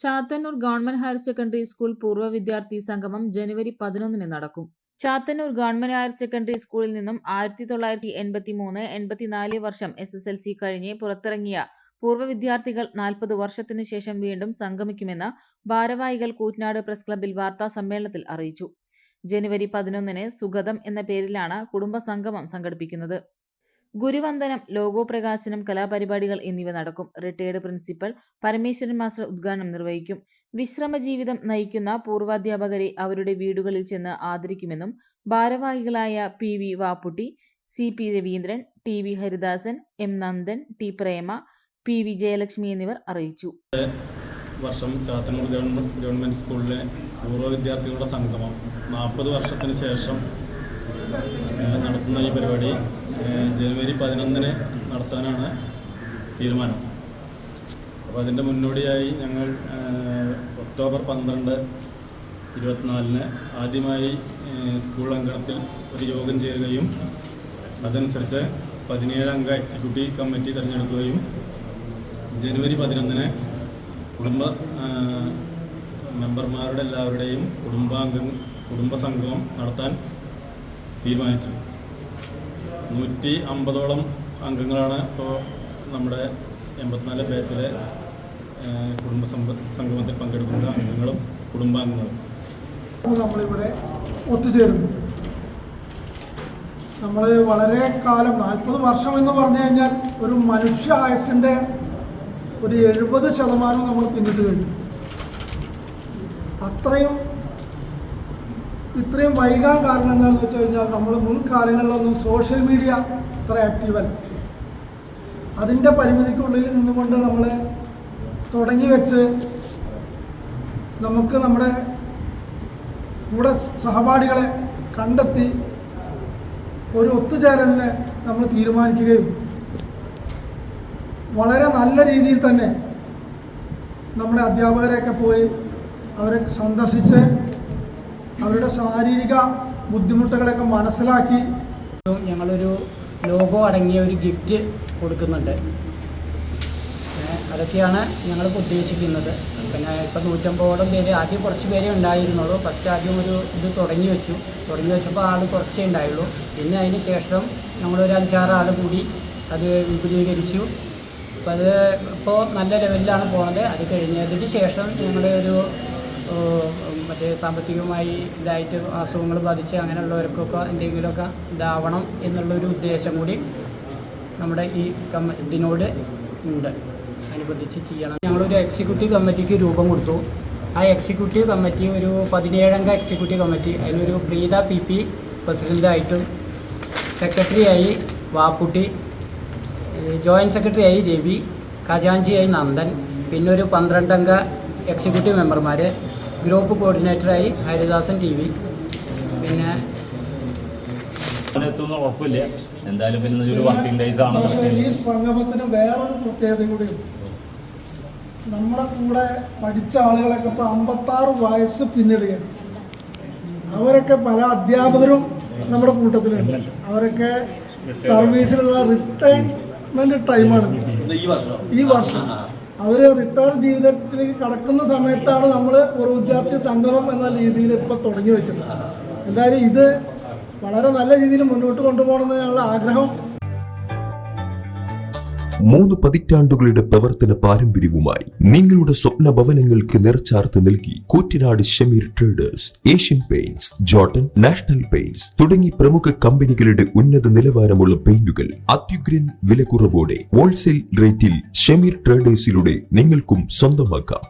Chathannoor government higher secondary school പൂർവ്വ വിദ്യാർത്ഥി സംഗമം ജനുവരി 11 നടക്കും. ചാത്തന്നൂർ ഗവൺമെന്റ് ഹയർ സെക്കൻഡറി സ്കൂളിൽ നിന്നും 1983-84 വർഷം SSLC കഴിഞ്ഞ് പുറത്തിറങ്ങിയ പൂർവ്വ വിദ്യാർത്ഥികൾ 40 വർഷത്തിനു ശേഷം വീണ്ടും സംഗമിക്കുമെന്ന് ഭാരവാഹികൾ കൂറ്റനാട് പ്രസ് ക്ലബ്ബിൽ വാർത്താ സമ്മേളനത്തിൽ അറിയിച്ചു. ജനുവരി 11 സുഗതം എന്ന പേരിലാണ് കുടുംബ സംഗമം സംഘടിപ്പിക്കുന്നത്. ഗുരുവന്ദനം, ലോഗോ പ്രകാശനം, കലാപരിപാടികൾ എന്നിവ നടക്കും. റിട്ടയേർഡ് പ്രിൻസിപ്പൽ പരമേശ്വരൻ മാസ്റ്റർ ഉദ്ഘാടനം നിർവഹിക്കും. വിശ്രമജീവിതം നയിക്കുന്ന പൂർവാധ്യാപകരെ അവരുടെ വീടുകളിൽ ചെന്ന് ആദരിക്കുമെന്നും ഭാരവാഹികളായ PV Vapputty, CP Raveendran, TV Haridasan, M Nandan, T പ്രേമ, PV ജയലക്ഷ്മി എന്നിവർ അറിയിച്ചു. വർഷം ചാത്തന്നൂർ ഗവൺമെന്റ് സ്കൂളിലെ പൂർവ്വ വിദ്യാർത്ഥികളുടെ സംഗമം 40 വർഷത്തിന് ശേഷം നടത്തുന്ന ഈ പരിപാടി ജനുവരി 11 നടത്താനാണ് തീരുമാനം. അപ്പോൾ അതിൻ്റെ മുന്നോടിയായി ഞങ്ങൾ ഒക്ടോബർ 12, 24 ആദ്യമായി സ്കൂൾ അങ്കണത്തിൽ ഒരു യോഗം ചേരുകയും അതനുസരിച്ച് 17 അംഗ എക്സിക്യൂട്ടീവ് കമ്മിറ്റി തിരഞ്ഞെടുക്കുകയും ജനുവരി 11 കുടുംബ മെമ്പർമാരുടെ എല്ലാവരുടെയും കുടുംബസംഗമം നടത്താൻ തീരുമാനിച്ചു. 150ഓളം അംഗങ്ങളാണ് ഇപ്പോൾ നമ്മുടെ 84 ബാച്ചിലെ സംഗമത്തിൽ പങ്കെടുക്കുന്ന അംഗങ്ങളും കുടുംബാംഗങ്ങളും. നമ്മളിവിടെ ഒത്തുചേരുന്നു. നമ്മൾ വളരെ കാലം 40 വർഷം എന്ന് പറഞ്ഞു കഴിഞ്ഞാൽ ഒരു മനുഷ്യ ആയുസിൻ്റെ ഒരു 70% നമ്മൾ പിന്നിട്ട് കഴിഞ്ഞു. ഇത്രയും വൈകാൻ കാരണം എന്താണെന്ന് വെച്ച് കഴിഞ്ഞാൽ നമ്മൾ മുൻകാലങ്ങളിലൊന്നും സോഷ്യൽ മീഡിയ അത്ര ആക്റ്റീവല്ല. അതിൻ്റെ പരിമിതിക്കുള്ളിൽ നിന്നുകൊണ്ട് നമ്മൾ തുടങ്ങി വെച്ച് നമുക്ക് നമ്മുടെ കൂടെ സഹപാഠികളെ കണ്ടെത്തി ഒരു ഒത്തുചേരലിനെ നമ്മൾ തീരുമാനിക്കുകയും വളരെ നല്ല രീതിയിൽ തന്നെ നമ്മുടെ അധ്യാപകരെയൊക്കെ പോയി അവരെ സന്ദർശിച്ച് അവരുടെ ശാരീരിക ബുദ്ധിമുട്ടുകളൊക്കെ മനസ്സിലാക്കി ഞങ്ങളൊരു ലോഗോ അടങ്ങിയ ഒരു ഗിഫ്റ്റ് കൊടുക്കുന്നുണ്ട്. അതൊക്കെയാണ് ഞങ്ങളിപ്പോൾ ഉദ്ദേശിക്കുന്നത്. പിന്നെ ഇപ്പോൾ 150ഓളം പേര്, ആദ്യം കുറച്ച് പേരേ ഉണ്ടായിരുന്നുള്ളൂ. ഫസ്റ്റ് ആദ്യം ഒരു ഇത് തുടങ്ങി വെച്ചപ്പോൾ ആൾ കുറച്ചേ ഉണ്ടായുള്ളൂ. പിന്നെ അതിന് ശേഷം നമ്മളൊരു 5-6 ആൾ കൂടി അത് വിപുലീകരിച്ചു. അപ്പോൾ അത് ഇപ്പോൾ നല്ല ലെവലിലാണ് പോകുന്നത്. അത് കഴിഞ്ഞതിന് ശേഷം ഞങ്ങളുടെ ഒരു മറ്റേ സാമ്പത്തികമായി ഇതായിട്ട് അസുഖങ്ങൾ ബാധിച്ച് അങ്ങനെയുള്ളവർക്കൊക്കെ എന്തെങ്കിലുമൊക്കെ ഇതാവണം എന്നുള്ളൊരു ഉദ്ദേശം കൂടി നമ്മുടെ ഈ ഇതിനോട് ഉണ്ട്, അനുബന്ധിച്ച് ചെയ്യണം. ഞങ്ങളൊരു എക്സിക്യൂട്ടീവ് കമ്മിറ്റിക്ക് രൂപം കൊടുത്തു. ആ എക്സിക്യൂട്ടീവ് കമ്മിറ്റി ഒരു 17 അംഗ എക്സിക്യൂട്ടീവ് കമ്മിറ്റി. അതിലൊരു പ്രീത PP പ്രസിഡൻ്റായിട്ടും, സെക്രട്ടറിയായി വാപ്പുട്ടി, ജോയിൻറ്റ് സെക്രട്ടറിയായി രവി, ഖജാൻജിയായി നന്ദൻ, പിന്നെ ഒരു 12 അംഗ എക്സിക്യൂട്ടീവ് മെമ്പർമാർ, ഗ്രൂപ്പ് കോർഡിനേറ്ററായി ഹരിദാസൻ TV. പിന്നെ ഉറപ്പില്ല, എന്തായാലും പിന്നെ ഒരു വർക്കിംഗ് ഡേയ്സ് ആണ്. ഈ സംഗമത്തിന് വേറൊരു പ്രത്യേകത കൂടി, നമ്മുടെ കൂടെ പഠിച്ച ആളുകളൊക്കെ ഇപ്പോൾ 56 വയസ്സ് പിന്നിടുകയാണ്. അവരൊക്കെ പല അധ്യാപകരും നമ്മുടെ കൂട്ടത്തിലുണ്ട്. അവരൊക്കെ സർവീസിലുള്ള റിട്ടയർമെന്റ് ടൈമാണ് ഈ വർഷം. അവർ റിട്ടയർ ജീവിതത്തിലേക്ക് കടക്കുന്ന സമയത്താണ് നമ്മൾ ഒരു വിദ്യാർത്ഥി സംഗമം എന്ന രീതിയിൽ ഇപ്പോൾ തുടങ്ങി വയ്ക്കുന്നത്. എന്തായാലും ഇത് വളരെ നല്ല രീതിയിൽ മുന്നോട്ട് കൊണ്ടുപോകണമെന്ന് ഞങ്ങളുടെ ആഗ്രഹം. 3 പതിറ്റാണ്ടുകളുടെ പ്രവർത്തന പാരമ്പര്യവുമായി നിങ്ങളുടെ സ്വപ്ന ഭവനങ്ങൾക്ക് നിറച്ചാർത്ത് നൽകി Koottanad Shameer traders, Asian paints, Jordan, national paints തുടങ്ങി പ്രമുഖ കമ്പനികളുടെ ഉന്നത നിലവാരമുള്ള പെയിന്റുകൾ അത്യുഗ്രൻ വിലക്കുറവോടെ ഹോൾസെയിൽ റേറ്റിൽ ഷമീർ ട്രേഡേഴ്സിലൂടെ നിങ്ങൾക്കും സ്വന്തമാക്കാം.